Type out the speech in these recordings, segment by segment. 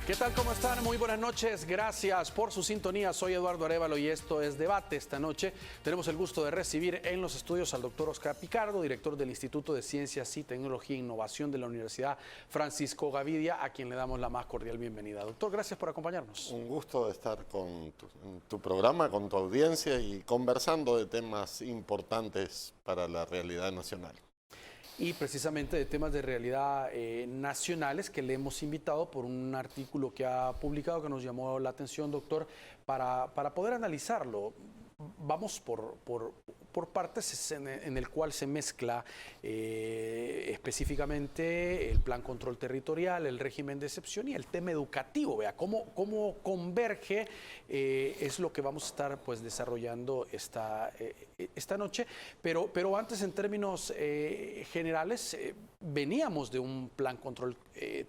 ¿Qué tal? ¿Cómo están? Muy buenas noches. Gracias por su sintonía. Soy Eduardo Arévalo y esto es Debate. Esta noche tenemos el gusto de recibir en los estudios al doctor Oscar Picardo, director del Instituto de Ciencias y Tecnología e Innovación de la Universidad Francisco Gavidia, a quien le damos la más cordial bienvenida. Doctor, gracias por acompañarnos. Un gusto de estar con tu programa, con tu audiencia y conversando de temas importantes para la realidad nacional. Y precisamente de temas de realidad nacionales que le hemos invitado por un artículo que ha publicado que nos llamó la atención, doctor, para poder analizarlo. Vamos por partes en el cual se mezcla específicamente el plan control territorial, el régimen de excepción y el tema educativo. Vea, cómo converge es lo que vamos a estar pues desarrollando esta noche. Pero antes, en términos generales, veníamos de un plan control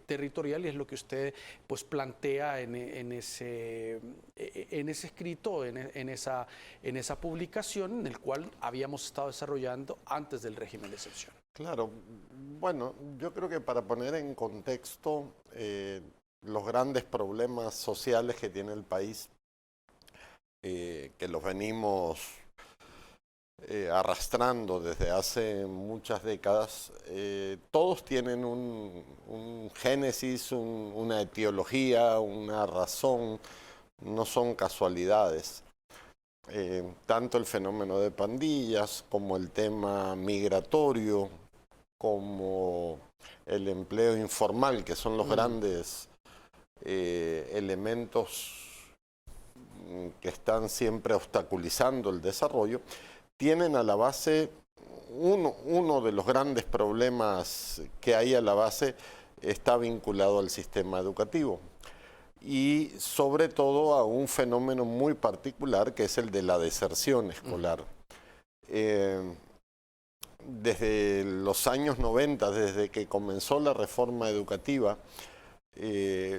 territorial y es lo que usted pues plantea en ese escrito, en esa publicación, en el cual habíamos estado desarrollando antes del régimen de excepción. Claro, bueno, yo creo que para poner en contexto los grandes problemas sociales que tiene el país, que los venimos arrastrando desde hace muchas décadas, todos tienen un génesis, una etiología, una razón, no son casualidades. Tanto el fenómeno de pandillas como el tema migratorio, como el empleo informal, que son los grandes elementos que están siempre obstaculizando el desarrollo, tienen a la base, uno de los grandes problemas que hay a la base está vinculado al sistema educativo. Y sobre todo a un fenómeno muy particular que es el de la deserción escolar. Desde los años 90, desde que comenzó la reforma educativa,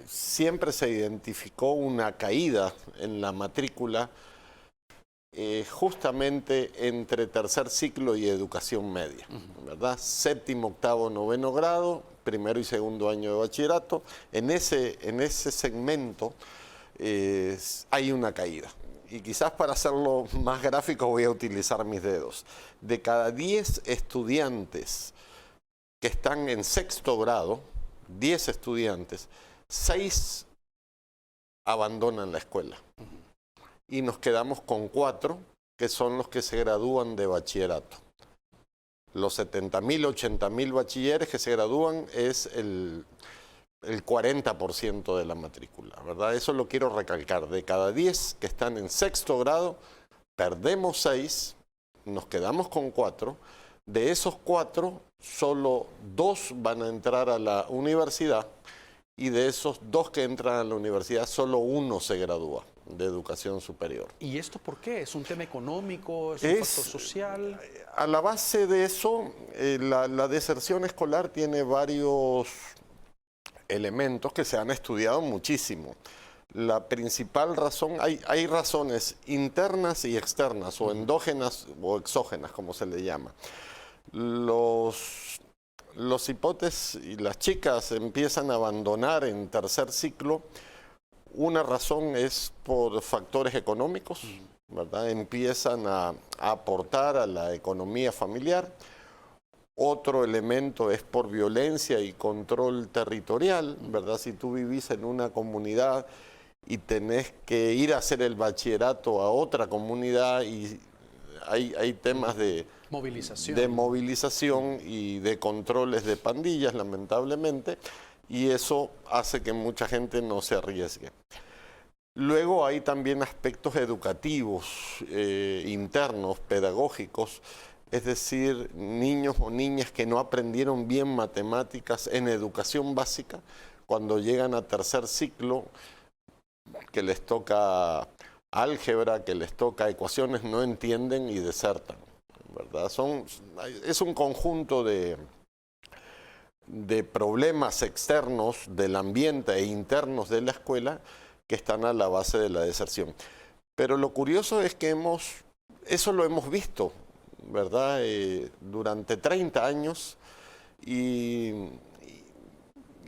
siempre se identificó una caída en la matrícula justamente entre tercer ciclo y educación media, ¿verdad? Séptimo, octavo, noveno grado, primero y segundo año de bachillerato. En ese segmento hay una caída. Y quizás para hacerlo más gráfico voy a utilizar mis dedos. De cada 10 estudiantes que están en sexto grado, 10 estudiantes, 6 abandonan la escuela. Y nos quedamos con 4, que son los que se gradúan de bachillerato. Los 70.000, 80.000 bachilleres que se gradúan es el 40% de la matrícula, ¿verdad? Eso lo quiero recalcar. De cada 10 que están en sexto grado, perdemos 6, nos quedamos con 4. De esos 4, solo 2 van a entrar a la universidad y de esos 2 que entran a la universidad, solo 1 se gradúa de educación superior. ¿Y esto por qué? ¿Es un tema económico? ¿Es un factor social? A la base de eso, la deserción escolar tiene varios elementos que se han estudiado muchísimo. La principal razón, hay razones internas y externas, o endógenas o exógenas, como se le llama. Los hipotes y las chicas empiezan a abandonar en tercer ciclo. Una razón es por factores económicos, ¿verdad? Empiezan a aportar a la economía familiar. Otro elemento es por violencia y control territorial, ¿verdad? Si tú vivís en una comunidad y tenés que ir a hacer el bachillerato a otra comunidad y hay temas de movilización y de controles de pandillas, lamentablemente, y eso hace que mucha gente no se arriesgue. Luego hay también aspectos educativos, internos, pedagógicos, es decir, niños o niñas que no aprendieron bien matemáticas en educación básica, cuando llegan a tercer ciclo, que les toca álgebra, que les toca ecuaciones, no entienden y desertan, ¿verdad? Es un conjunto de problemas externos del ambiente e internos de la escuela que están a la base de la deserción. Pero lo curioso es que eso lo hemos visto, ¿verdad? Durante 30 años y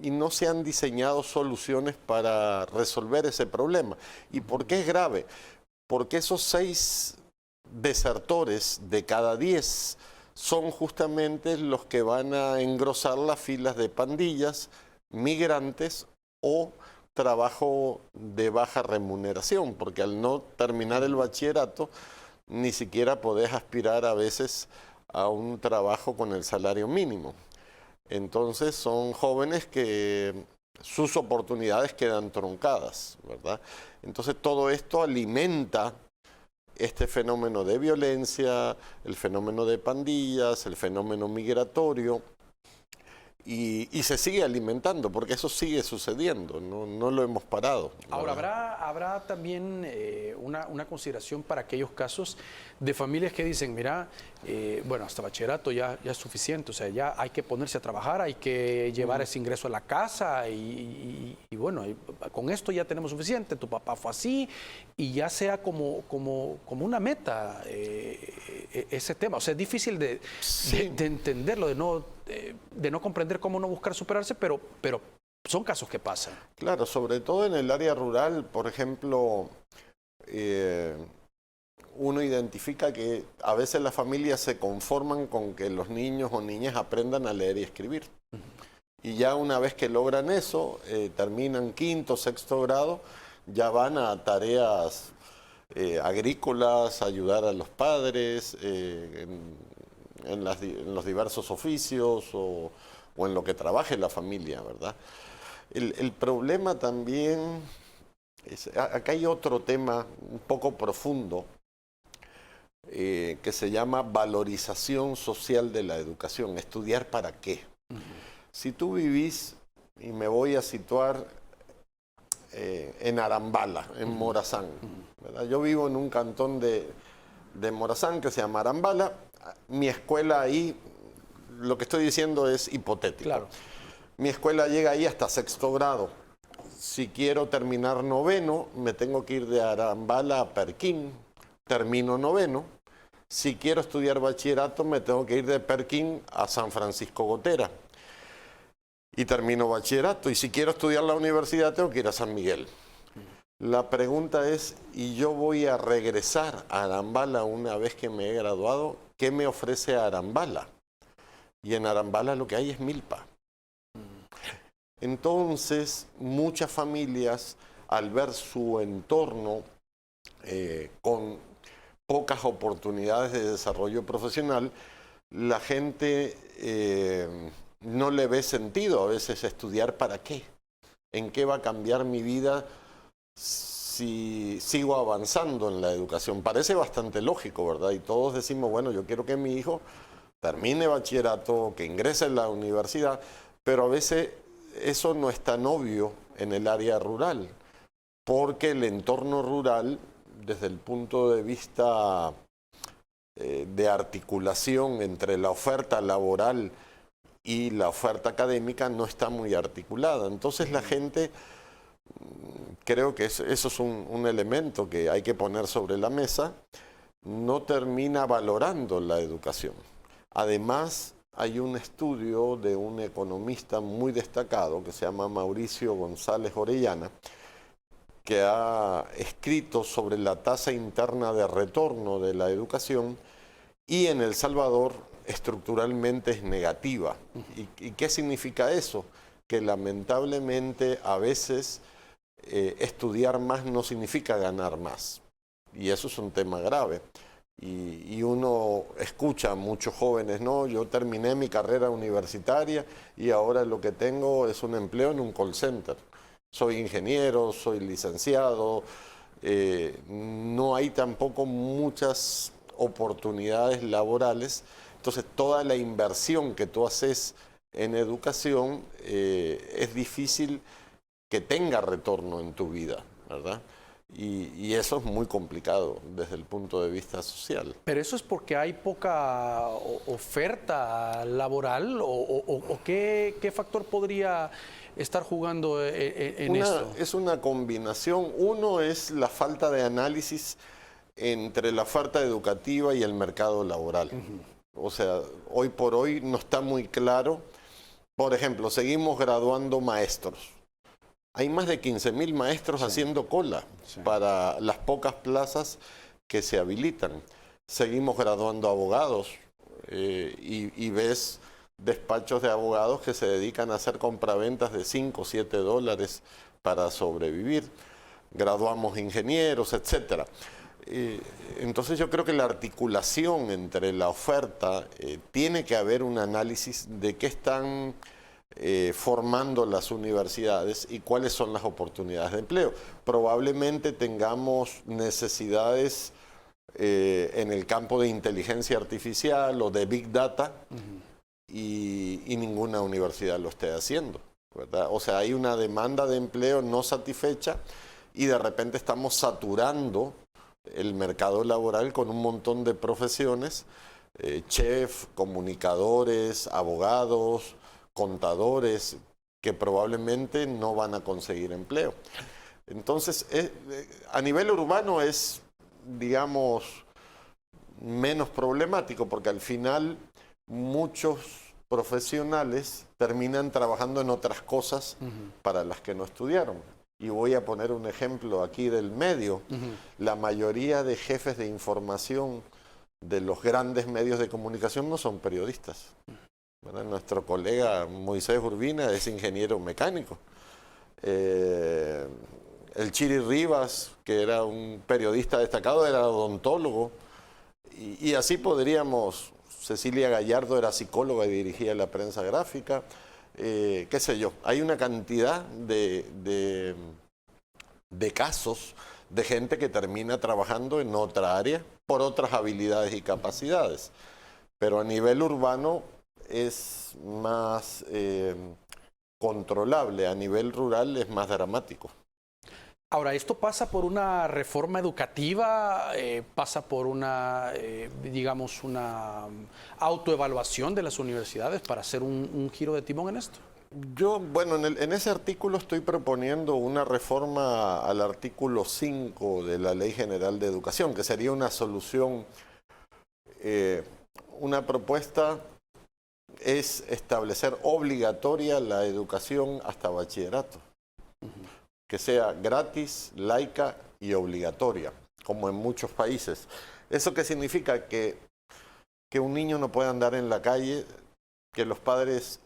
y no se han diseñado soluciones para resolver ese problema. ¿Y por qué es grave? Porque esos 6 desertores de cada 10 son justamente los que van a engrosar las filas de pandillas, migrantes o trabajo de baja remuneración, porque al no terminar el bachillerato ni siquiera podés aspirar a veces a un trabajo con el salario mínimo. Entonces son jóvenes que sus oportunidades quedan truncadas, ¿verdad? Entonces todo esto alimenta este fenómeno de violencia, el fenómeno de pandillas, el fenómeno migratorio, y se sigue alimentando, porque eso sigue sucediendo, no lo hemos parado. Ahora, habrá también una consideración para aquellos casos de familias que dicen, mira, bueno, hasta bachillerato ya es suficiente, o sea, ya hay que ponerse a trabajar, hay que llevar ese ingreso a la casa y bueno, con esto ya tenemos suficiente, tu papá fue así, y ya sea como una meta ese tema. O sea, es difícil de entenderlo, de no comprender cómo no buscar superarse, pero son casos que pasan. Claro, sobre todo en el área rural, por ejemplo, uno identifica que a veces las familias se conforman con que los niños o niñas aprendan a leer y escribir. Y ya una vez que logran eso, terminan quinto, sexto grado, ya van a tareas agrícolas, ayudar a los padres, en los diversos oficios o en lo que trabaje la familia, ¿verdad? El problema también acá hay otro tema un poco profundo que se llama valorización social de la educación. ¿Estudiar para qué? Si tú vivís, y me voy a situar en Arambala, en Morazán, ¿verdad? Yo vivo en un cantón de Morazán que se llama Arambala. Mi escuela ahí, lo que estoy diciendo es hipotético. Claro. Mi escuela llega ahí hasta sexto grado. Si quiero terminar noveno, me tengo que ir de Arambala a Perquín, termino noveno. Si quiero estudiar bachillerato, me tengo que ir de Perquín a San Francisco Gotera y termino bachillerato. Y si quiero estudiar la universidad, tengo que ir a San Miguel. La pregunta es, ¿y yo voy a regresar a Arambala una vez que me he graduado? ¿Qué me ofrece Arambala? Y en Arambala lo que hay es milpa. Entonces, muchas familias, al ver su entorno con pocas oportunidades de desarrollo profesional, la gente no le ve sentido a veces estudiar para qué. ¿En qué va a cambiar mi vida si sigo avanzando en la educación? Parece bastante lógico, ¿verdad? Y todos decimos, bueno, yo quiero que mi hijo termine bachillerato, que ingrese en la universidad, pero a veces eso no es tan obvio en el área rural, porque el entorno rural, desde el punto de vista de articulación entre la oferta laboral y la oferta académica, no está muy articulada. Entonces la gente, creo que eso es un elemento que hay que poner sobre la mesa, no termina valorando la educación. Además, hay un estudio de un economista muy destacado que se llama Mauricio González Orellana, que ha escrito sobre la tasa interna de retorno de la educación, y en El Salvador estructuralmente es negativa. ¿Y qué significa eso? Que lamentablemente a veces estudiar más no significa ganar más. Y eso es un tema grave. Y uno escucha a muchos jóvenes, no, yo terminé mi carrera universitaria y ahora lo que tengo es un empleo en un call center. Soy ingeniero, soy licenciado, no hay tampoco muchas oportunidades laborales. Entonces toda la inversión que tú haces en educación es difícil que tenga retorno en tu vida, ¿verdad? Y eso es muy complicado desde el punto de vista social. ¿Pero eso es porque hay poca oferta laboral o qué factor podría estar jugando en esto? Es una combinación. Uno es la falta de análisis entre la oferta educativa y el mercado laboral. O sea, hoy por hoy no está muy claro Por ejemplo, seguimos graduando maestros. Hay más de 15.000 maestros haciendo cola para las pocas plazas que se habilitan. Seguimos graduando abogados y ves despachos de abogados que se dedican a hacer compraventas de 5 o 7 dólares para sobrevivir. Graduamos ingenieros, etcétera. Entonces yo creo que la articulación entre la oferta, tiene que haber un análisis de qué están formando las universidades y cuáles son las oportunidades de empleo. Probablemente tengamos necesidades en el campo de inteligencia artificial o de Big Data y ninguna universidad lo esté haciendo, ¿verdad? O sea, hay una demanda de empleo no satisfecha y de repente estamos saturando el mercado laboral con un montón de profesiones, chef, comunicadores, abogados, contadores, que probablemente no van a conseguir empleo. Entonces, a nivel urbano es, digamos, menos problemático, porque al final muchos profesionales terminan trabajando en otras cosas para las que no estudiaron. Y voy a poner un ejemplo aquí del medio. La mayoría de jefes de información de los grandes medios de comunicación no son periodistas. ¿Verdad? Nuestro colega Moisés Urbina es ingeniero mecánico. El Chiri Rivas, que era un periodista destacado, era odontólogo. Y así podríamos... Cecilia Gallardo era psicóloga y dirigía la prensa gráfica. Qué sé yo, hay una cantidad de casos de gente que termina trabajando en otra área por otras habilidades y capacidades. Pero a nivel urbano es más controlable, a nivel rural es más dramático. Ahora, ¿esto pasa por una reforma educativa? ¿Pasa por una, digamos, una autoevaluación de las universidades para hacer un giro de timón en esto? Yo, bueno, en ese artículo estoy proponiendo una reforma al artículo 5 de la Ley General de Educación, que sería una solución, una propuesta es establecer obligatoria la educación hasta bachillerato. Que sea gratis, laica y obligatoria, como en muchos países. ¿Eso qué significa? Que un niño no puede andar en la calle, que los padres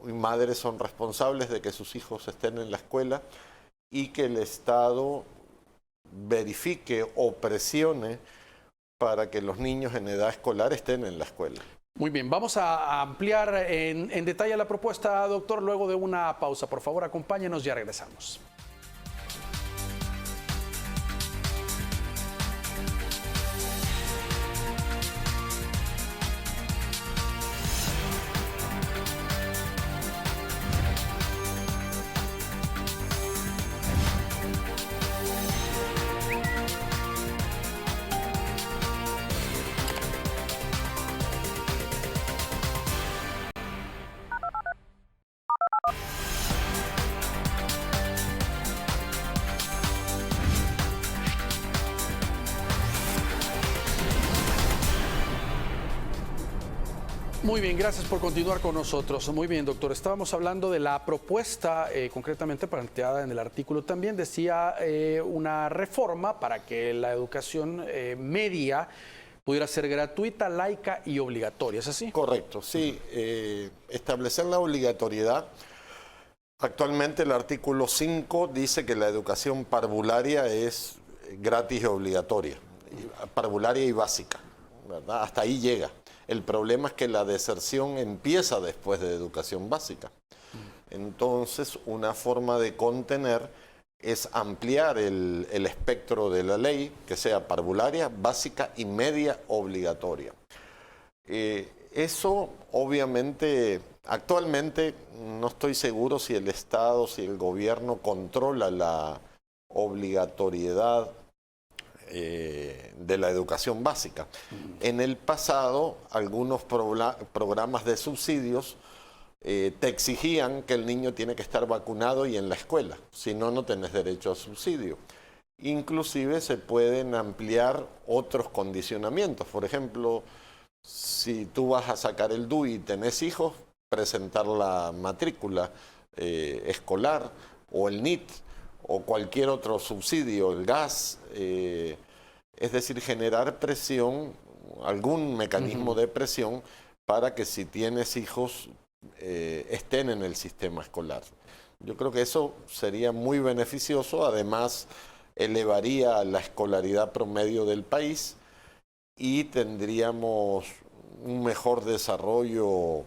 y madres son responsables de que sus hijos estén en la escuela y que el Estado verifique o presione para que los niños en edad escolar estén en la escuela. Muy bien, vamos a ampliar en detalle la propuesta, doctor, luego de una pausa. Por favor, acompáñenos, ya regresamos. Muy bien, gracias por continuar con nosotros. Muy bien, doctor. Estábamos hablando de la propuesta concretamente planteada en el artículo. También decía una reforma para que la educación media pudiera ser gratuita, laica y obligatoria. ¿Es así? Correcto, sí. Establecer la obligatoriedad. Actualmente el artículo 5 dice que la educación parvularia es gratis y obligatoria. Parvularia y básica, ¿verdad? Hasta ahí llega. El problema es que la deserción empieza después de educación básica. Entonces, una forma de contener es ampliar el espectro de la ley, que sea parvularia, básica y media obligatoria. Eso, obviamente, actualmente no estoy seguro si el Estado, si el gobierno controla la obligatoriedad de la educación básica. En el pasado, algunos programas de subsidios te exigían que el niño tiene que estar vacunado y en la escuela, si no, no tenés derecho a subsidio. Inclusive se pueden ampliar otros condicionamientos. Por ejemplo, si tú vas a sacar el DUI y tenés hijos, presentar la matrícula escolar o el NIT o cualquier otro subsidio, el gas, es decir, generar presión, algún mecanismo de presión para que si tienes hijos estén en el sistema escolar. Yo creo que eso sería muy beneficioso, además elevaría la escolaridad promedio del país y tendríamos un mejor desarrollo,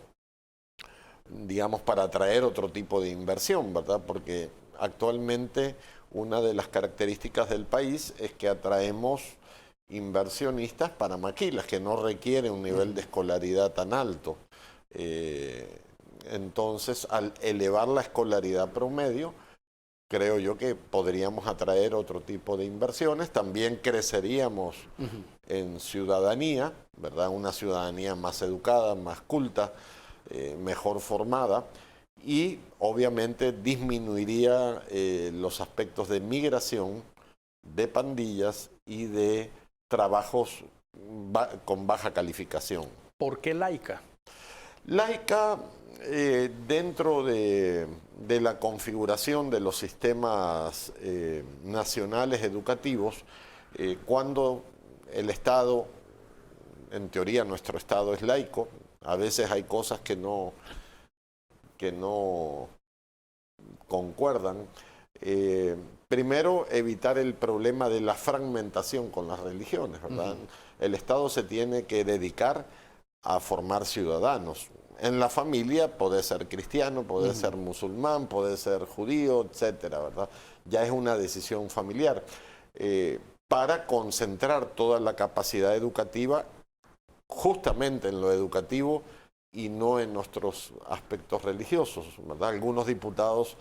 digamos, para atraer otro tipo de inversión, ¿verdad? Porque actualmente una de las características del país es que atraemos inversionistas para maquilas, que no requieren un nivel de escolaridad tan alto. Entonces, al elevar la escolaridad promedio, creo yo que podríamos atraer otro tipo de inversiones. También creceríamos en ciudadanía, ¿verdad? Una ciudadanía más educada, más culta, mejor formada, y obviamente disminuiría los aspectos de migración, de pandillas y de trabajos con baja calificación. ¿Por qué laica? Laica, dentro de la configuración de los sistemas nacionales educativos, cuando el Estado, en teoría nuestro Estado es laico, a veces hay cosas que no concuerdan. Primero, evitar el problema de la fragmentación con las religiones, ¿verdad? El Estado se tiene que dedicar a formar ciudadanos. En la familia puede ser cristiano, puede ser musulmán, puede ser judío, etcétera, ¿verdad? Ya es una decisión familiar. Para concentrar toda la capacidad educativa justamente en lo educativo y no en nuestros aspectos religiosos, ¿verdad? Algunos diputados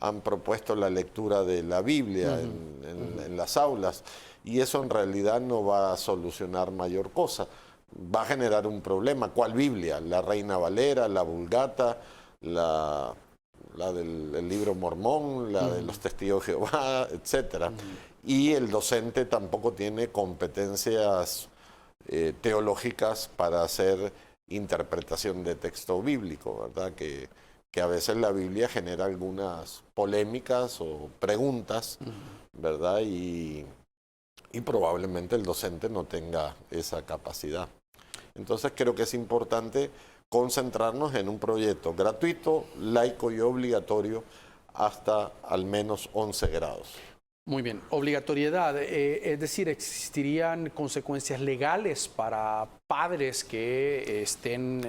han propuesto la lectura de la Biblia en las aulas, y eso en realidad no va a solucionar mayor cosa. Va a generar un problema. ¿Cuál Biblia? La Reina Valera, la Vulgata, la del libro Mormón, la de los Testigos de Jehová, etcétera. Y el docente tampoco tiene competencias teológicas para hacer interpretación de texto bíblico, ¿verdad? Que a veces la Biblia genera algunas polémicas o preguntas, ¿verdad? Y probablemente el docente no tenga esa capacidad. Entonces creo que es importante concentrarnos en un proyecto gratuito, laico y obligatorio hasta al menos 11 grados. Muy bien, obligatoriedad, es decir, ¿existirían consecuencias legales para padres que estén,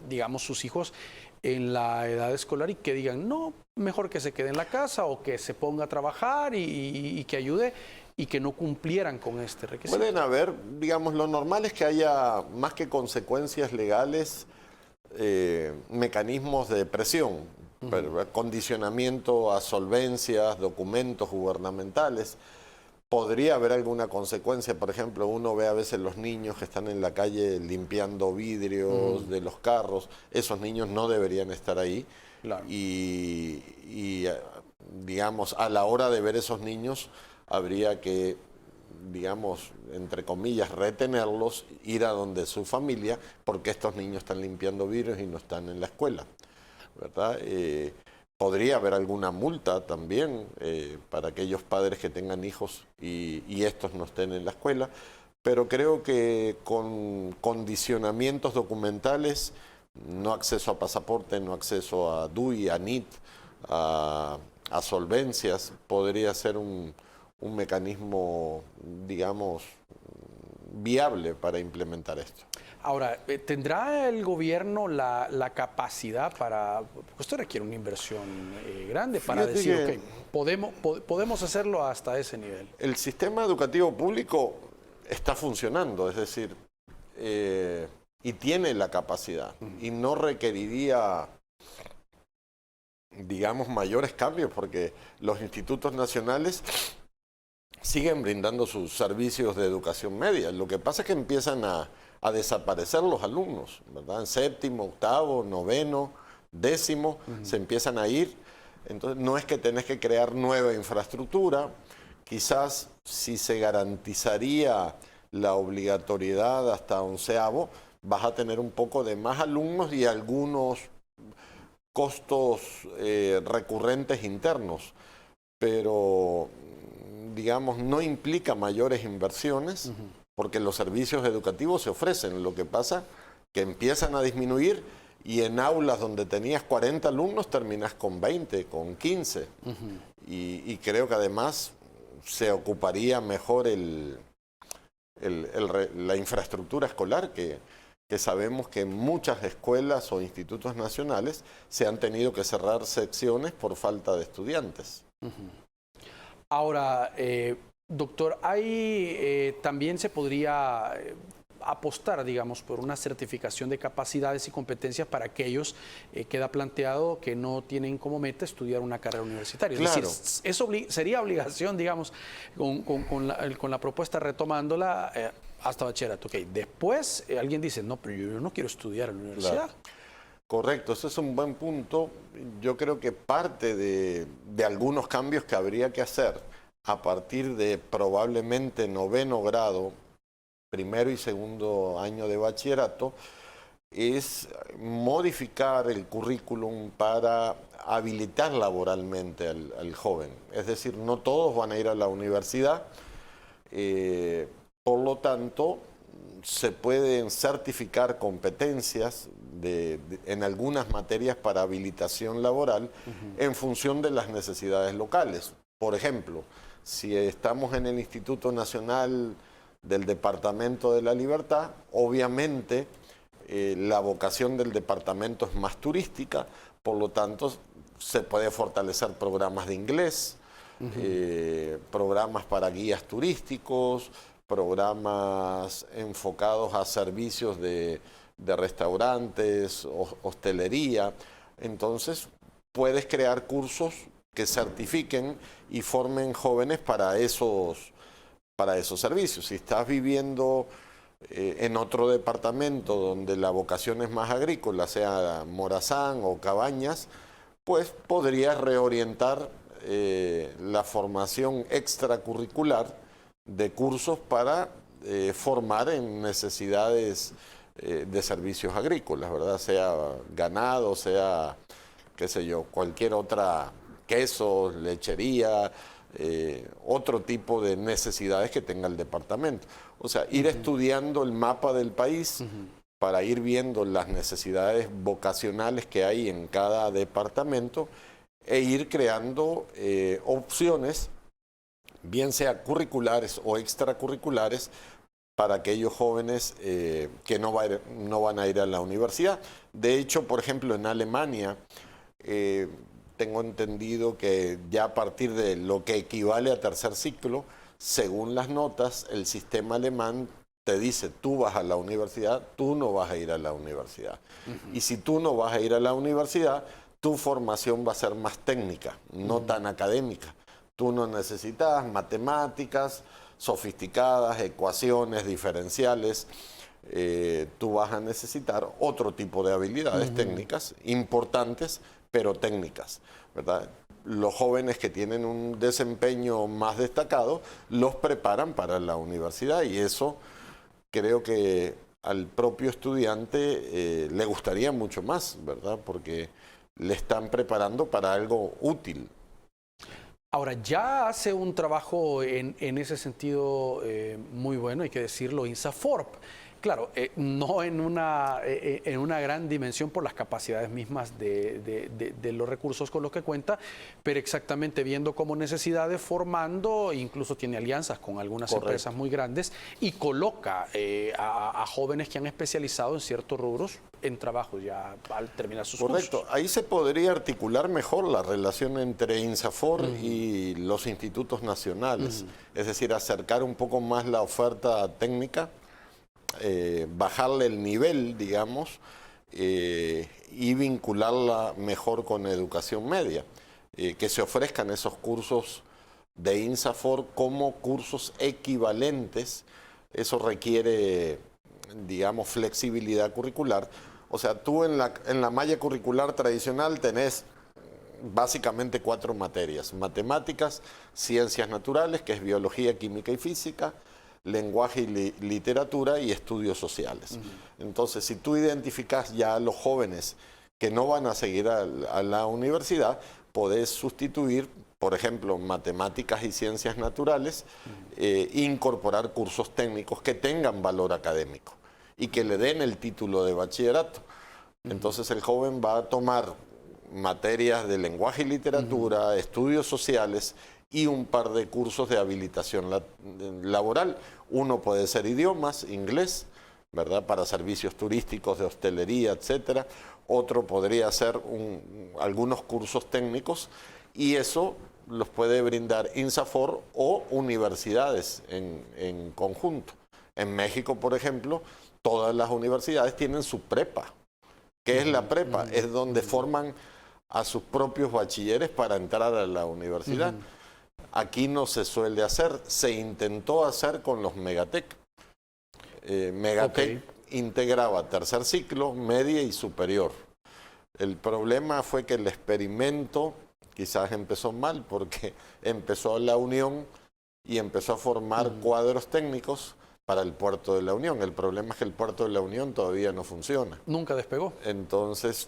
digamos, sus hijos en la edad escolar y que digan, no, mejor que se quede en la casa o que se ponga a trabajar y que ayude y que no cumplieran con este requisito? Pueden haber, digamos, lo normal es que haya, más que consecuencias legales, mecanismos de presión, condicionamiento a solvencias, documentos gubernamentales. Podría haber alguna consecuencia, por ejemplo, uno ve a veces los niños que están en la calle limpiando vidrios de los carros, esos niños no deberían estar ahí. Claro. Y digamos, a la hora de ver esos niños, habría que, digamos, entre comillas, retenerlos, ir a donde su familia, porque estos niños están limpiando vidrios y no están en la escuela, ¿verdad? Podría haber alguna multa también para aquellos padres que tengan hijos y estos no estén en la escuela, pero creo que con condicionamientos documentales, no acceso a pasaporte, no acceso a DUI, a NIT, a solvencias, podría ser un mecanismo, digamos, viable para implementar esto. Ahora, ¿tendrá el gobierno la capacidad para, porque esto requiere una inversión grande, para decir, ok, podemos hacerlo hasta ese nivel? El sistema educativo público está funcionando, es decir, y tiene la capacidad, y no requeriría, digamos, mayores cambios, porque los institutos nacionales siguen brindando sus servicios de educación media. Lo que pasa es que empiezan a desaparecer los alumnos, ¿verdad? En séptimo, octavo, noveno, décimo, se empiezan a ir. Entonces, no es que tenés que crear nueva infraestructura. Quizás si se garantizaría la obligatoriedad hasta onceavo, vas a tener un poco de más alumnos y algunos costos recurrentes internos, pero digamos no implica mayores inversiones porque los servicios educativos se ofrecen. Lo que pasa que empiezan a disminuir y en aulas donde tenías 40 alumnos terminas con 20, con 15. Y creo que además se ocuparía mejor la infraestructura escolar, que sabemos que en muchas escuelas o institutos nacionales se han tenido que cerrar secciones por falta de estudiantes. Ahora, doctor, también se podría apostar, digamos, por una certificación de capacidades y competencias para aquellos, queda planteado, que no tienen como meta estudiar una carrera universitaria. Claro. Es decir, sería obligación, digamos, con la propuesta retomándola, hasta bachillerato. Okay. Después alguien dice, no, pero yo no quiero estudiar en la universidad. Claro. Correcto, ese es un buen punto. Yo creo que parte de algunos cambios que habría que hacer a partir de probablemente 9º grado, primero y segundo año de bachillerato, es modificar el currículum para habilitar laboralmente al joven. Es decir, no todos van a ir a la universidad, por lo tanto, se pueden certificar competencias en algunas materias para habilitación laboral en función de las necesidades locales. Por ejemplo, si estamos en el Instituto Nacional del Departamento de la Libertad, obviamente la vocación del departamento es más turística, por lo tanto se puede fortalecer programas de inglés, programas para guías turísticos, programas enfocados a servicios de restaurantes, hostelería. Entonces, puedes crear cursos que certifiquen y formen jóvenes para esos servicios. Si estás viviendo en otro departamento donde la vocación es más agrícola, sea Morazán o Cabañas, pues podrías reorientar la formación extracurricular de cursos para formar en necesidades de servicios agrícolas, ¿verdad? Sea ganado, sea, qué sé yo, cualquier otra, quesos, lechería, otro tipo de necesidades que tenga el departamento. O sea, ir estudiando el mapa del país para ir viendo las necesidades vocacionales que hay en cada departamento e ir creando opciones, bien sea curriculares o extracurriculares, para aquellos jóvenes que no van a ir a la universidad. De hecho, por ejemplo, en Alemania, tengo entendido que ya a partir de lo que equivale a tercer ciclo, según las notas, el sistema alemán te dice, tú vas a la universidad, tú no vas a ir a la universidad. Y si tú no vas a ir a la universidad, tu formación va a ser más técnica, no tan académica. Tú no necesitas matemáticas sofisticadas, ecuaciones diferenciales. Tú vas a necesitar otro tipo de habilidades técnicas importantes, pero técnicas, ¿verdad? Los jóvenes que tienen un desempeño más destacado los preparan para la universidad, y eso creo que al propio estudiante le gustaría mucho más, ¿verdad? Porque le están preparando para algo útil. Ahora, ya hace un trabajo en ese sentido muy bueno, hay que decirlo, INSAFORP. Claro, no en una gran dimensión por las capacidades mismas de los recursos con los que cuenta, pero exactamente viendo como necesidades, formando, incluso tiene alianzas con algunas empresas muy grandes y coloca a jóvenes que han especializado en ciertos rubros en trabajos ya al terminar sus cursos. Correcto, ahí se podría articular mejor la relación entre INSAFORP y los institutos nacionales, es decir, acercar un poco más la oferta técnica, bajarle el nivel, digamos, y vincularla mejor con educación media, que se ofrezcan esos cursos de INSAFORP como cursos equivalentes. Eso requiere, digamos, flexibilidad curricular. O sea, tú en la malla curricular tradicional tenés básicamente 4 materias: matemáticas, ciencias naturales, que es biología, química y física, lenguaje y literatura, y estudios sociales. Entonces, si tú identificas ya a los jóvenes que no van a seguir a la universidad, podés sustituir, por ejemplo, matemáticas y ciencias naturales, incorporar cursos técnicos que tengan valor académico y que le den el título de bachillerato. Entonces el joven va a tomar materias de lenguaje y literatura, estudios sociales y un par de cursos de habilitación laboral. Uno puede ser idiomas, inglés, ¿verdad? Para servicios turísticos, de hostelería, etcétera. Otro podría ser algunos cursos técnicos, y eso los puede brindar INSAFOR o universidades en conjunto. En México, por ejemplo, todas las universidades tienen su prepa. ¿Qué es la prepa? Es donde forman a sus propios bachilleres para entrar a la universidad. Aquí no se suele hacer, se intentó hacer con los Megatec. Megatec integraba tercer ciclo, media y superior. El problema fue que el experimento quizás empezó mal, porque empezó la Unión y empezó a formar cuadros técnicos para el puerto de la Unión. El problema es que el puerto de la Unión todavía no funciona. Nunca despegó. Entonces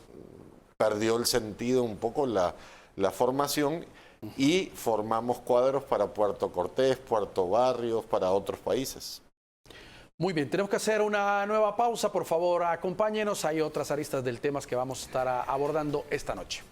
perdió el sentido un poco la formación, y formamos cuadros para Puerto Cortés, Puerto Barrios, para otros países. Muy bien, tenemos que hacer una nueva pausa. Por favor, acompáñenos. Hay otras aristas del tema que vamos a estar abordando esta noche.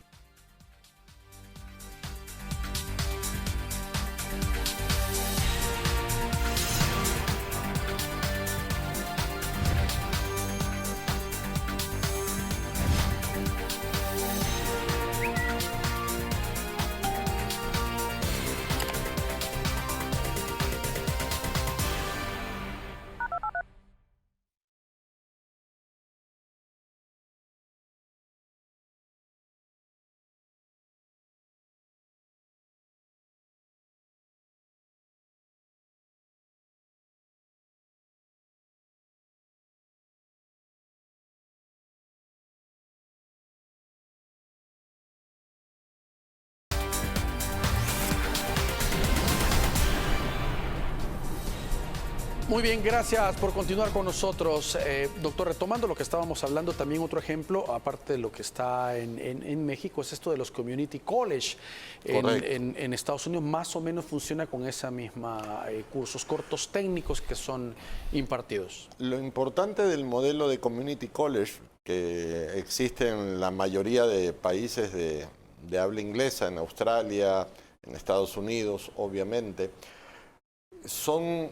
Muy bien, gracias por continuar con nosotros. Doctor, retomando lo que estábamos hablando, también otro ejemplo, aparte de lo que está en México, es esto de los community college. En Estados Unidos más o menos funciona con esa misma cursos cortos técnicos que son impartidos. Lo importante del modelo de community college, que existe en la mayoría de países de habla inglesa, en Australia, en Estados Unidos, obviamente, son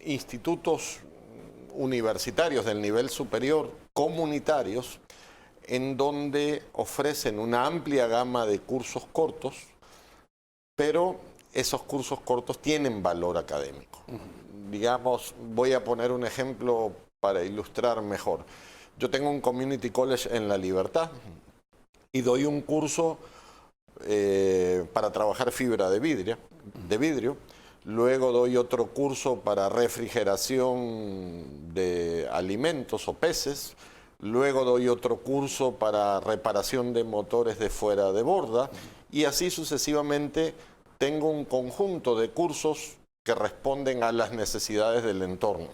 institutos universitarios del nivel superior, comunitarios, en donde ofrecen una amplia gama de cursos cortos, pero esos cursos cortos tienen valor académico. Digamos, voy a poner un ejemplo para ilustrar mejor. Yo tengo un community college en La Libertad y doy un curso para trabajar fibra de vidrio. Luego doy otro curso para refrigeración de alimentos o peces. Luego doy otro curso para reparación de motores de fuera de borda. Y así sucesivamente tengo un conjunto de cursos que responden a las necesidades del entorno.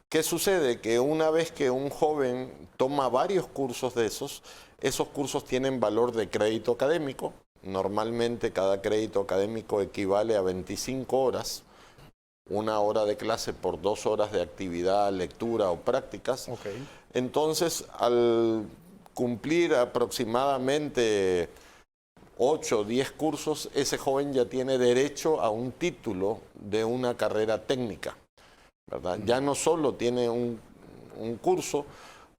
¿Qué sucede? Que una vez que un joven toma varios cursos de esos cursos tienen valor de crédito académico. Normalmente cada crédito académico equivale a 25 horas, una hora de clase por 2 horas de actividad, lectura o prácticas. Entonces, al cumplir aproximadamente 8 o 10 cursos, ese joven ya tiene derecho a un título de una carrera técnica, ¿verdad? Ya no solo tiene un curso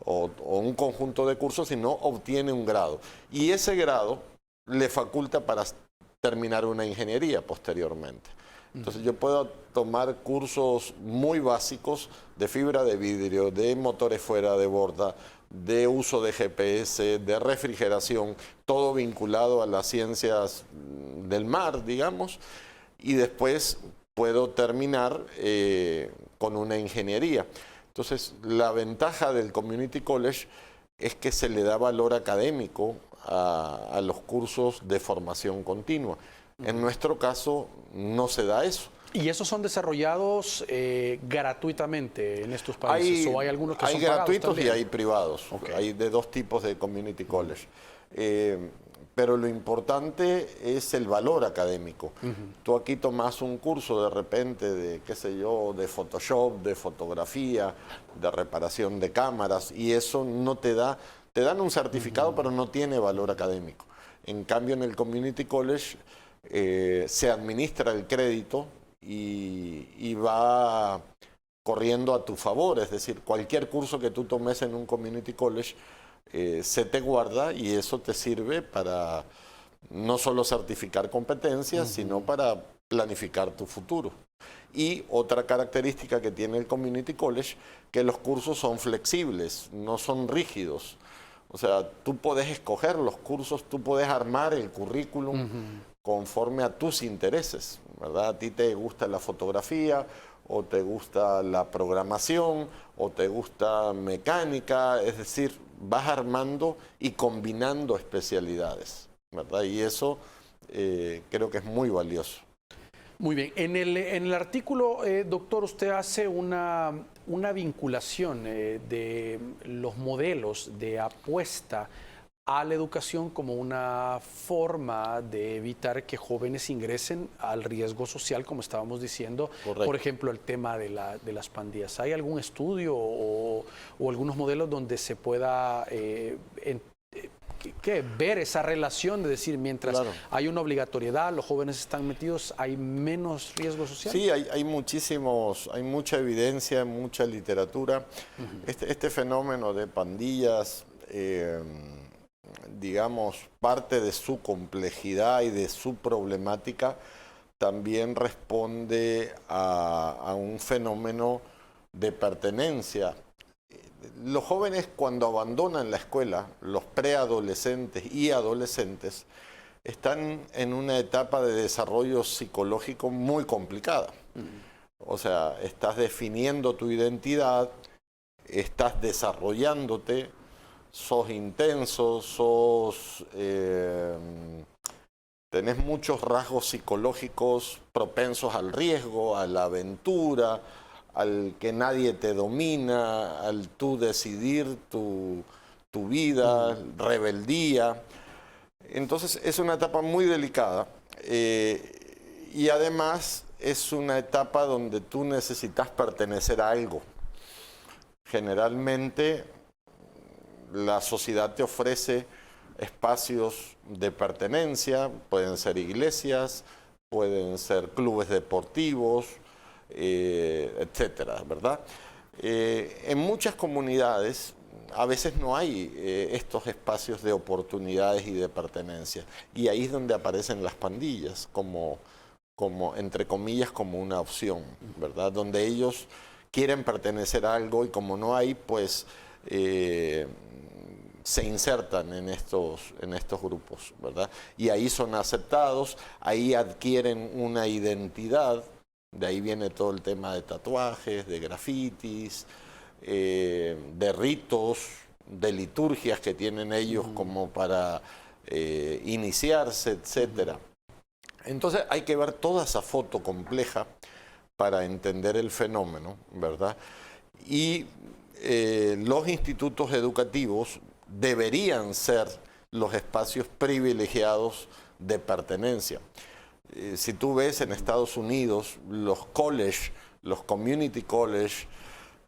o un conjunto de cursos, sino obtiene un grado. Y ese grado le faculta para terminar una ingeniería posteriormente. Entonces yo puedo tomar cursos muy básicos de fibra de vidrio, de motores fuera de borda, de uso de GPS, de refrigeración, todo vinculado a las ciencias del mar, digamos, y después puedo terminar con una ingeniería. Entonces la ventaja del Community College es que se le da valor académico a los cursos de formación continua. En nuestro caso no se da eso. ¿Y esos son desarrollados gratuitamente en estos países? ¿O hay algunos que son pagados gratuitos también? y hay privados. Okay. Hay de dos tipos de community college. Pero lo importante es el valor académico. Tú aquí tomas un curso de repente de, qué sé yo, de Photoshop, de fotografía, de reparación de cámaras, y eso no te da, te dan un certificado, pero no tiene valor académico. En cambio, en el community college se administra el crédito y va corriendo a tu favor. Es decir, cualquier curso que tú tomes en un community college se te guarda, y eso te sirve para no solo certificar competencias, sino para planificar tu futuro. Y otra característica que tiene el community college, que los cursos son flexibles, no son rígidos. O sea, tú puedes escoger los cursos, tú puedes armar el currículum conforme a tus intereses, ¿verdad? A ti te gusta la fotografía, o te gusta la programación, o te gusta mecánica, es decir, vas armando y combinando especialidades, ¿verdad? Y eso creo que es muy valioso. Muy bien. En el artículo, doctor, usted hace una vinculación de los modelos de apuesta a la educación como una forma de evitar que jóvenes ingresen al riesgo social, como estábamos diciendo. Correcto. Por ejemplo, el tema de las pandillas. ¿Hay algún estudio o algunos modelos donde se pueda ver esa relación de decir, mientras hay una obligatoriedad, los jóvenes están metidos, hay menos riesgo social? Sí, hay mucha evidencia, mucha literatura. Este fenómeno de pandillas, digamos, parte de su complejidad y de su problemática también responde a un fenómeno de pertenencia. Los jóvenes, cuando abandonan la escuela, los preadolescentes y adolescentes, están en una etapa de desarrollo psicológico muy complicada. O sea, estás definiendo tu identidad, estás desarrollándote, sos intenso, tenés muchos rasgos psicológicos propensos al riesgo, a la aventura, al que nadie te domina, al tú decidir tu vida, rebeldía. Entonces es una etapa muy delicada, y además es una etapa donde tú necesitas pertenecer a algo. Generalmente la sociedad te ofrece espacios de pertenencia, pueden ser iglesias, pueden ser clubes deportivos, etcétera, ¿verdad? En muchas comunidades a veces no hay estos espacios de oportunidades y de pertenencia, y ahí es donde aparecen las pandillas como entre comillas, como una opción, ¿verdad? Donde ellos quieren pertenecer a algo y como no hay, pues se insertan en estos grupos, ¿verdad? Y ahí son aceptados, ahí adquieren una identidad. De ahí viene todo el tema de tatuajes, de grafitis, de ritos, de liturgias que tienen ellos como para iniciarse, etc. Entonces hay que ver toda esa foto compleja para entender el fenómeno, ¿verdad? Y los institutos educativos deberían ser los espacios privilegiados de pertenencia. Si tú ves en Estados Unidos, los college, los community college,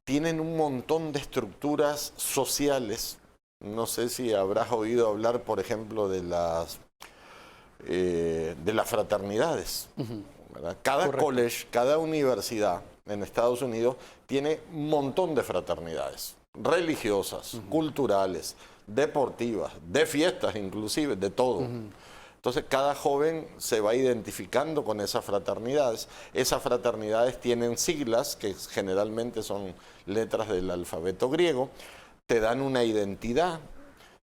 tienen un montón de estructuras sociales. No sé si habrás oído hablar, por ejemplo, de las fraternidades. ¿Verdad? Cada college, cada universidad en Estados Unidos tiene un montón de fraternidades, religiosas, culturales, deportivas, de fiestas inclusive, de todo. Entonces cada joven se va identificando con esas fraternidades. Esas fraternidades tienen siglas, que generalmente son letras del alfabeto griego, te dan una identidad,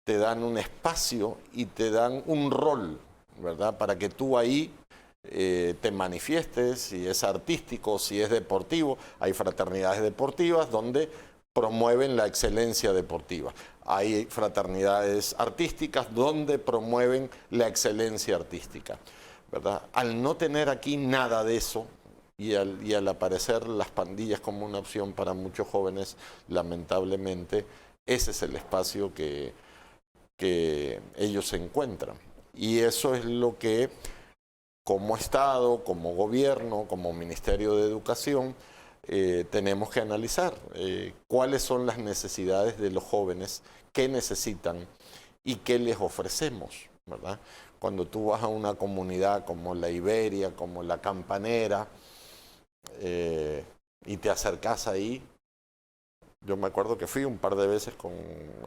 te dan un espacio y te dan un rol, ¿verdad? Para que tú ahí te manifiestes, si es artístico, si es deportivo. Hay fraternidades deportivas donde promueven la excelencia deportiva. Hay fraternidades artísticas donde promueven la excelencia artística, ¿verdad? Al no tener aquí nada de eso, y al aparecer las pandillas como una opción para muchos jóvenes, lamentablemente, ese es el espacio que ellos se encuentran. Y eso es lo que, como Estado, como gobierno, como Ministerio de Educación, tenemos que analizar cuáles son las necesidades de los jóvenes, qué necesitan y qué les ofrecemos, ¿verdad? Cuando tú vas a una comunidad como la Iberia, como la Campanera, y te acercas ahí. Yo me acuerdo que fui un par de veces con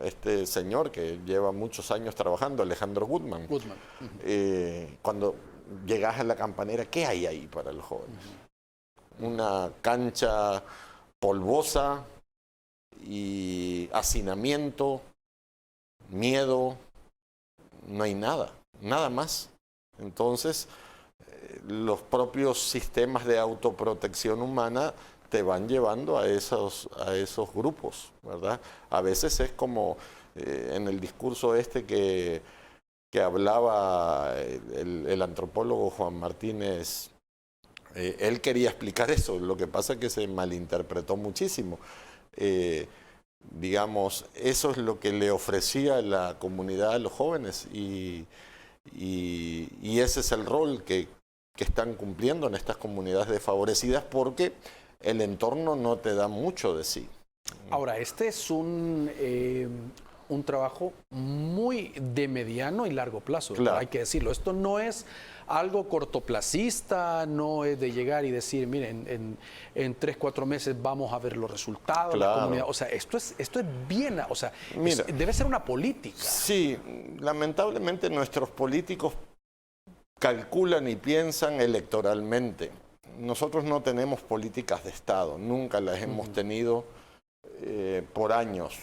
este señor que lleva muchos años trabajando, Alejandro Gutman. Cuando llegas a la Campanera, ¿qué hay ahí para los jóvenes? Una cancha polvosa y hacinamiento, miedo, no hay nada, nada más. Entonces, los propios sistemas de autoprotección humana te van llevando a esos grupos, ¿verdad? A veces es como en el discurso este que hablaba el antropólogo Juan Martínez, él quería explicar eso, lo que pasa es que se malinterpretó muchísimo. Digamos, eso es lo que le ofrecía la comunidad a los jóvenes y ese es el rol que están cumpliendo en estas comunidades desfavorecidas porque el entorno no te da mucho de sí. Ahora, este es un trabajo muy de mediano y largo plazo, claro. Hay que decirlo. Esto no es algo cortoplacista, no es de llegar y decir, miren, en 3, 4 meses vamos a ver los resultados. Claro. La comunidad. O sea, esto es bien, o sea, mira, debe ser una política. Sí, lamentablemente nuestros políticos calculan y piensan electoralmente. Nosotros no tenemos políticas de Estado, nunca las hemos tenido por años.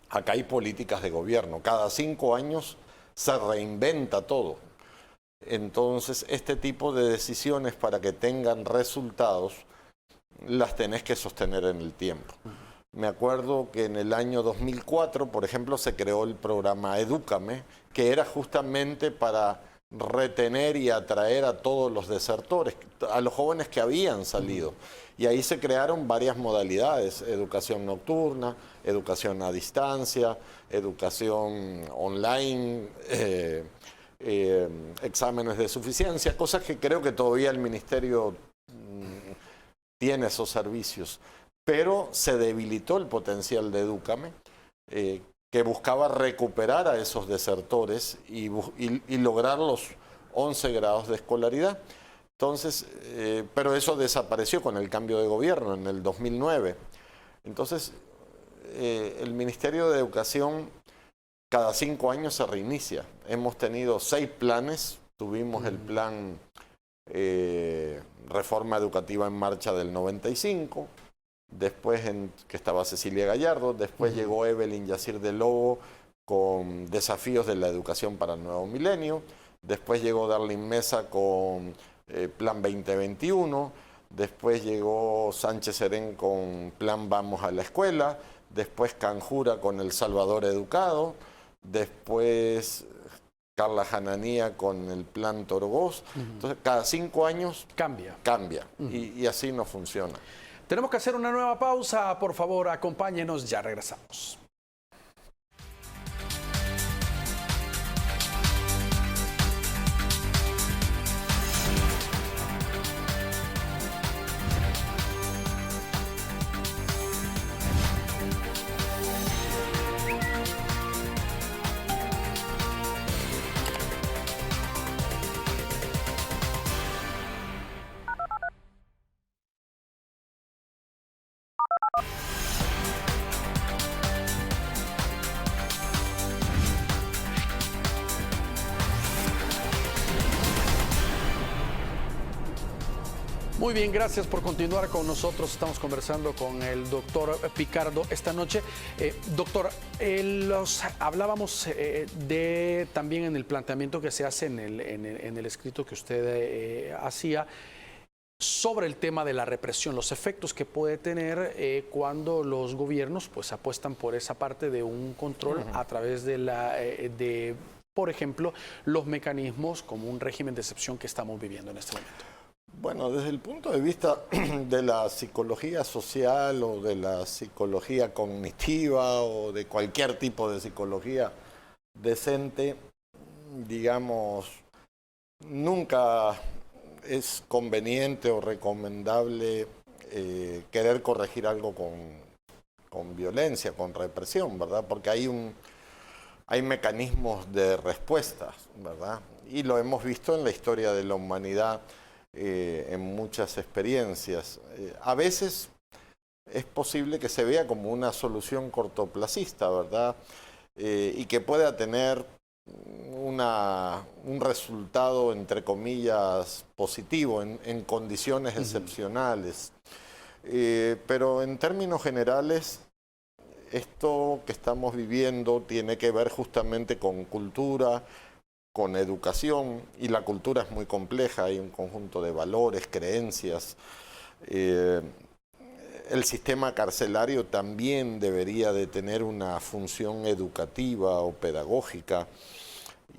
Acá hay políticas de gobierno, cada 5 años se reinventa todo. Entonces, este tipo de decisiones para que tengan resultados, las tenés que sostener en el tiempo. Me acuerdo que en el año 2004, por ejemplo, se creó el programa Edúcame, que era justamente para retener y atraer a todos los desertores, a los jóvenes que habían salido. Y ahí se crearon varias modalidades: educación nocturna, educación a distancia, educación online, exámenes de suficiencia, cosas que creo que todavía el Ministerio tiene esos servicios. Pero se debilitó el potencial de Edúcame, que buscaba recuperar a esos desertores y lograr los 11 grados de escolaridad. Entonces, pero eso desapareció con el cambio de gobierno en el 2009. Entonces, el Ministerio de Educación cada 5 años se reinicia. Hemos tenido 6 planes. Tuvimos el plan Reforma Educativa en Marcha del 95. Después que estaba Cecilia Gallardo, después llegó Evelyn Yacir de Lobo con Desafíos de la Educación para el Nuevo Milenio, después llegó Darlene Mesa con Plan 2021, después llegó Sánchez Serén con Plan Vamos a la Escuela, después Canjura con El Salvador Educado, después Carla Jananía con el Plan Torogós. Entonces, cada 5 años cambia. Y así no funciona. Tenemos que hacer una nueva pausa. Por favor, acompáñenos, ya regresamos. Muy bien, gracias por continuar con nosotros. Estamos conversando con el doctor Picardo esta noche. Doctor, hablábamos también en el planteamiento que se hace en el escrito que usted hacía sobre el tema de la represión, los efectos que puede tener cuando los gobiernos pues apuestan por esa parte de un control a través de, por ejemplo, los mecanismos como un régimen de excepción que estamos viviendo en este momento. Bueno, desde el punto de vista de la psicología social o de la psicología cognitiva o de cualquier tipo de psicología decente, digamos, nunca es conveniente o recomendable querer corregir algo con violencia, con represión, ¿verdad? Porque hay mecanismos de respuesta, ¿verdad? Y lo hemos visto en la historia de la humanidad, en muchas experiencias. A veces es posible que se vea como una solución cortoplacista, ¿verdad? Y que pueda tener un resultado, entre comillas, positivo en condiciones excepcionales. Pero en términos generales, esto que estamos viviendo tiene que ver justamente con cultura, con educación, y la cultura es muy compleja, hay un conjunto de valores, creencias. El sistema carcelario también debería de tener una función educativa o pedagógica,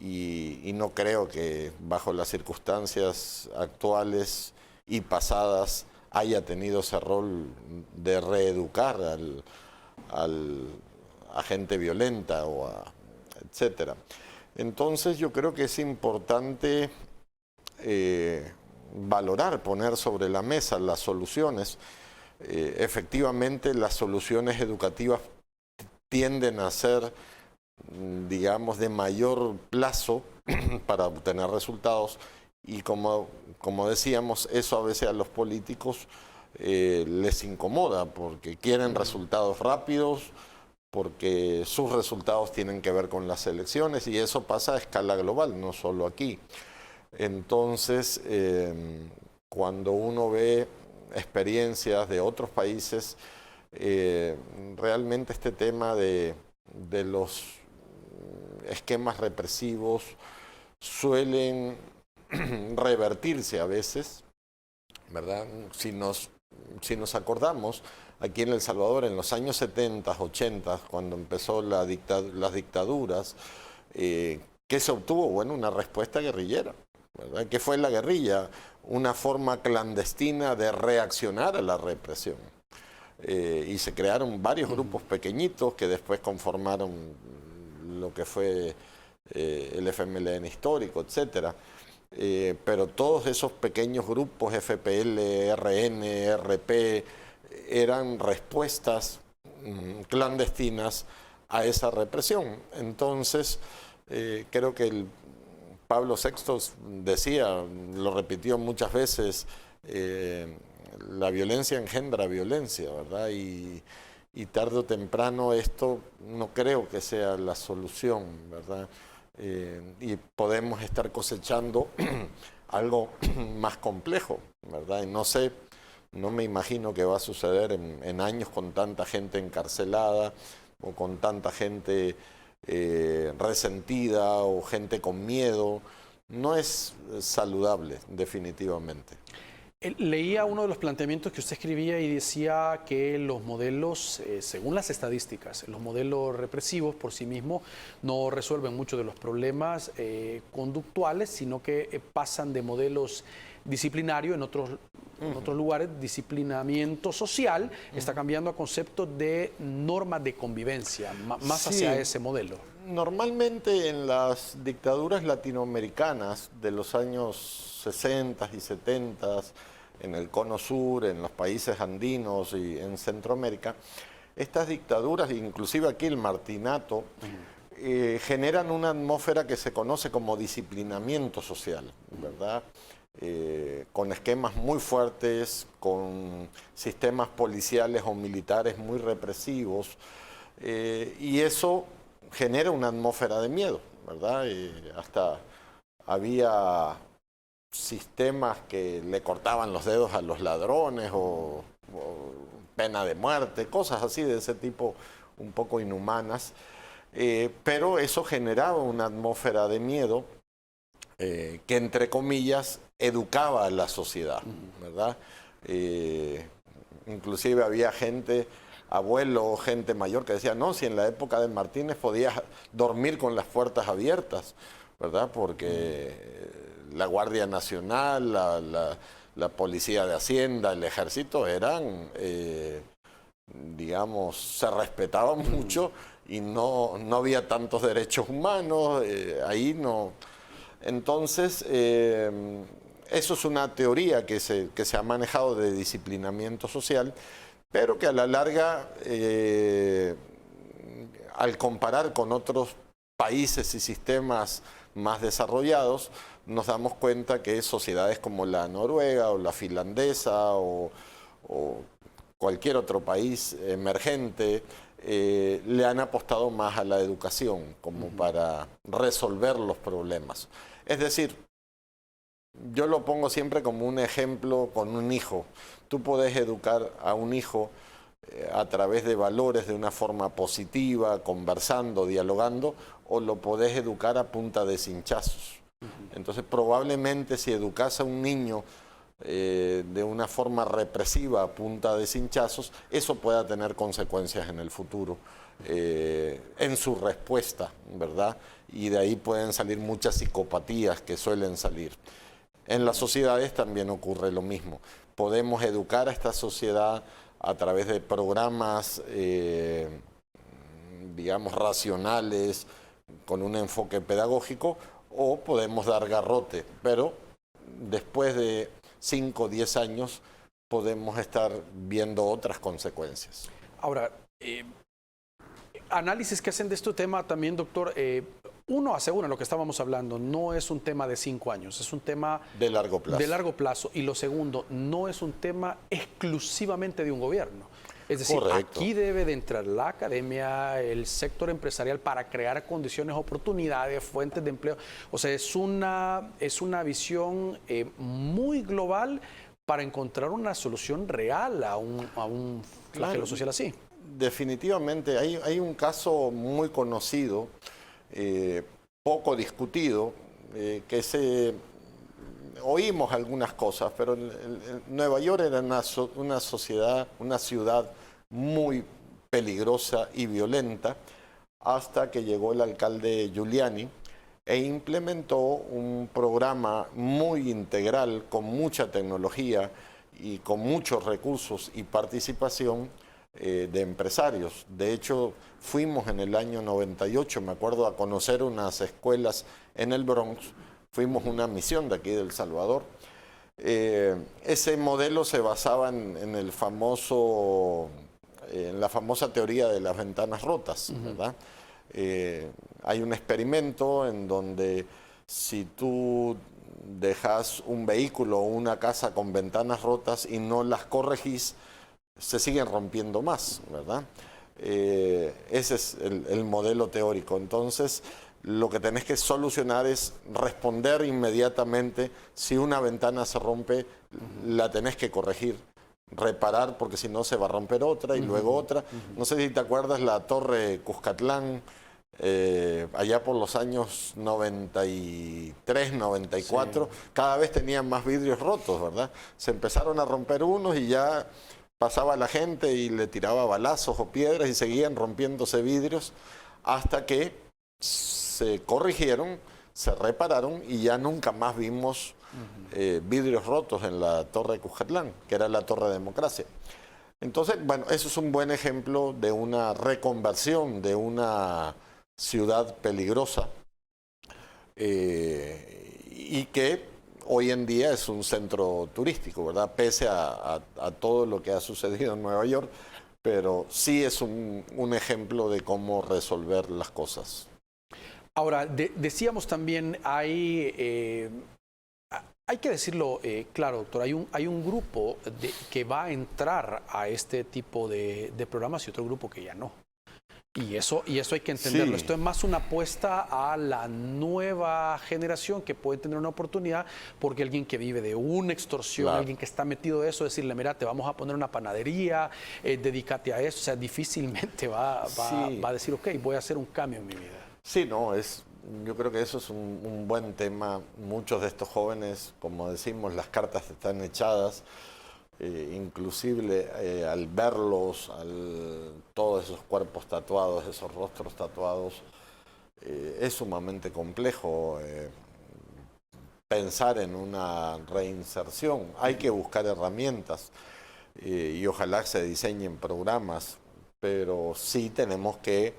y no creo que bajo las circunstancias actuales y pasadas haya tenido ese rol de reeducar al agente violenta etcétera. Entonces yo creo que es importante valorar, poner sobre la mesa las soluciones. Efectivamente, las soluciones educativas tienden a ser, digamos, de mayor plazo para obtener resultados, y como decíamos, eso a veces a los políticos les incomoda porque quieren resultados rápidos, porque sus resultados tienen que ver con las elecciones, y eso pasa a escala global, no solo aquí. Entonces, cuando uno ve experiencias de otros países, realmente este tema de los esquemas represivos suelen revertirse a veces, ¿verdad? Si nos acordamos, aquí en El Salvador, en los años 70, 80, cuando empezó las dictaduras, ¿qué se obtuvo? Bueno, una respuesta guerrillera, ¿verdad? ¿Qué fue la guerrilla? Una forma clandestina de reaccionar a la represión. Y se crearon varios grupos pequeñitos que después conformaron lo que fue el FMLN histórico, etcétera. Pero todos esos pequeños grupos, FPL, RN, RP, eran respuestas clandestinas a esa represión. Entonces, creo que Pablo VI decía, lo repitió muchas veces, la violencia engendra violencia, ¿verdad? Y tarde o temprano esto no creo que sea la solución, ¿verdad? Y podemos estar cosechando algo más complejo, ¿verdad? Y no me imagino que va a suceder en años con tanta gente encarcelada o con tanta gente resentida o gente con miedo. No es saludable, definitivamente. Leía uno de los planteamientos que usted escribía y decía que los modelos, según las estadísticas, los modelos represivos por sí mismos no resuelven muchos de los problemas conductuales, sino que pasan de modelos disciplinarios en otros lugares, disciplinamiento social, está cambiando a conceptos de normas de convivencia, más hacia ese modelo. Normalmente en las dictaduras latinoamericanas de los años 60 y 70, en el Cono Sur, en los países andinos y en Centroamérica, estas dictaduras, inclusive aquí el martinato, generan una atmósfera que se conoce como disciplinamiento social, ¿verdad? Con esquemas muy fuertes, con sistemas policiales o militares muy represivos, y eso genera una atmósfera de miedo, ¿verdad? Hasta había sistemas que le cortaban los dedos a los ladrones o pena de muerte, cosas así de ese tipo un poco inhumanas, pero eso generaba una atmósfera de miedo que, entre comillas, educaba a la sociedad, ¿verdad? Inclusive había gente, abuelo, gente mayor que decía, no, si en la época de Martínez podías dormir con las puertas abiertas, ¿verdad? Porque la Guardia Nacional, la policía de Hacienda, el ejército eran, digamos, se respetaban mucho y no había tantos derechos humanos, ahí no. Entonces, eso es una teoría que se ha manejado de disciplinamiento social, pero que a la larga, al comparar con otros países y sistemas más desarrollados, nos damos cuenta que sociedades como la noruega o la finlandesa o cualquier otro país emergente le han apostado más a la educación como para resolver los problemas. Es decir, yo lo pongo siempre como un ejemplo con un hijo. Tú podés educar a un hijo a través de valores de una forma positiva, conversando, dialogando, o lo podés educar a punta de cinchazos. Entonces, probablemente si educas a un niño de una forma represiva a punta de cinchazos, eso pueda tener consecuencias en el futuro, en su respuesta, ¿verdad? Y de ahí pueden salir muchas psicopatías que suelen salir. En las sociedades también ocurre lo mismo. Podemos educar a esta sociedad a través de programas, digamos, racionales, con un enfoque pedagógico, o podemos dar garrote, pero después de 5 o 10 años podemos estar viendo otras consecuencias. Ahora, análisis que hacen de este tema también, doctor, uno asegura lo que estábamos hablando, no es un tema de 5 años, es un tema de largo plazo. De largo plazo. Y lo segundo, no es un tema exclusivamente de un gobierno. Es decir, correcto, aquí debe de entrar la academia, el sector empresarial para crear condiciones, oportunidades, fuentes de empleo. O sea, es una visión muy global para encontrar una solución real a un flagelo social así. Definitivamente, hay un caso muy conocido, poco discutido, que oímos algunas cosas, pero Nueva York era una ciudad muy peligrosa y violenta, hasta que llegó el alcalde Giuliani e implementó un programa muy integral, con mucha tecnología y con muchos recursos y participación de empresarios. De hecho, fuimos en el año 98, me acuerdo, a conocer unas escuelas en el Bronx. Fuimos una misión de aquí de El Salvador. Ese modelo se basaba en la famosa teoría de las ventanas rotas, ¿verdad? Hay un experimento en donde si tú dejas un vehículo o una casa con ventanas rotas y no las corregís, se siguen rompiendo más, ¿verdad? Ese es el modelo teórico. Entonces, lo que tenés que solucionar es responder inmediatamente. Si una ventana se rompe, la tenés que corregir, reparar, porque si no se va a romper otra y luego otra. No sé si te acuerdas la torre Cuscatlán, allá por los años 93, 94, sí, cada vez tenían más vidrios rotos, ¿verdad? Se empezaron a romper unos y ya pasaba la gente y le tiraba balazos o piedras y seguían rompiéndose vidrios, hasta que se corrigieron, se repararon y ya nunca más vimos vidrios rotos en la Torre Cuscatlán, que era la Torre Democracia. Entonces, bueno, eso es un buen ejemplo de una reconversión de una ciudad peligrosa y que hoy en día es un centro turístico, ¿verdad? Pese a todo lo que ha sucedido en Nueva York, pero sí es un ejemplo de cómo resolver las cosas. Ahora, decíamos también, hay que decirlo claro, doctor, hay un grupo que va a entrar a este tipo de programas y otro grupo que ya no. Y eso hay que entenderlo. Sí. Esto es más una apuesta a la nueva generación que puede tener una oportunidad, porque alguien que vive de una extorsión, claro, alguien que está metido de eso, decirle, mira, te vamos a poner una panadería, dedícate a eso, o sea, difícilmente va a decir, ok, voy a hacer un cambio en mi vida. Sí, no, yo creo que eso es un buen tema. Muchos de estos jóvenes, como decimos, las cartas están echadas. Inclusive al verlos, todos esos cuerpos tatuados, esos rostros tatuados, es sumamente complejo pensar en una reinserción. Hay que buscar herramientas y ojalá se diseñen programas, pero sí tenemos que,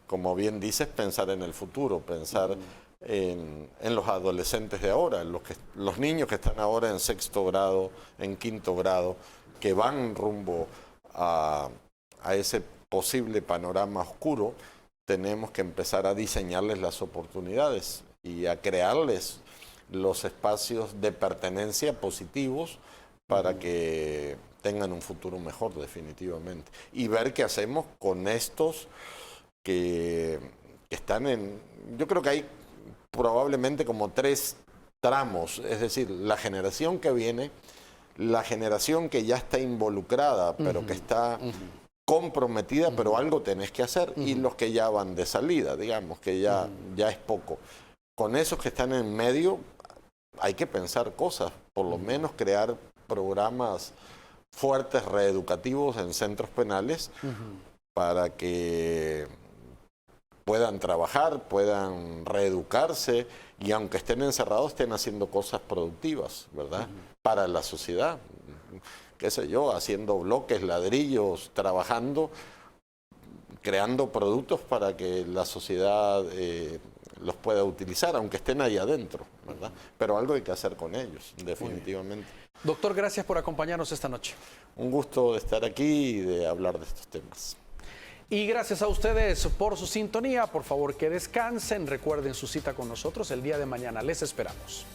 como bien dices, pensar en el futuro, pensar en los adolescentes de ahora, los niños que están ahora en 6º grado, en 5º grado, que van rumbo a ese posible panorama oscuro. Tenemos que empezar a diseñarles las oportunidades y a crearles los espacios de pertenencia positivos para que tengan un futuro mejor, definitivamente. Y ver qué hacemos con estos que están en... Yo creo que hay probablemente como 3 tramos, es decir, la generación que viene, la generación que ya está involucrada, pero que está comprometida, pero algo tenés que hacer, y los que ya van de salida, digamos, que ya es poco. Con esos que están en medio hay que pensar cosas, por lo menos crear programas fuertes, reeducativos en centros penales para que puedan trabajar, puedan reeducarse y aunque estén encerrados estén haciendo cosas productivas, ¿verdad? Para la sociedad, qué sé yo, haciendo bloques, ladrillos, trabajando, creando productos para que la sociedad los pueda utilizar, aunque estén ahí adentro, ¿verdad? Pero algo hay que hacer con ellos, definitivamente. Doctor, gracias por acompañarnos esta noche. Un gusto de estar aquí y de hablar de estos temas. Y gracias a ustedes por su sintonía. Por favor, que descansen. Recuerden su cita con nosotros el día de mañana. Les esperamos.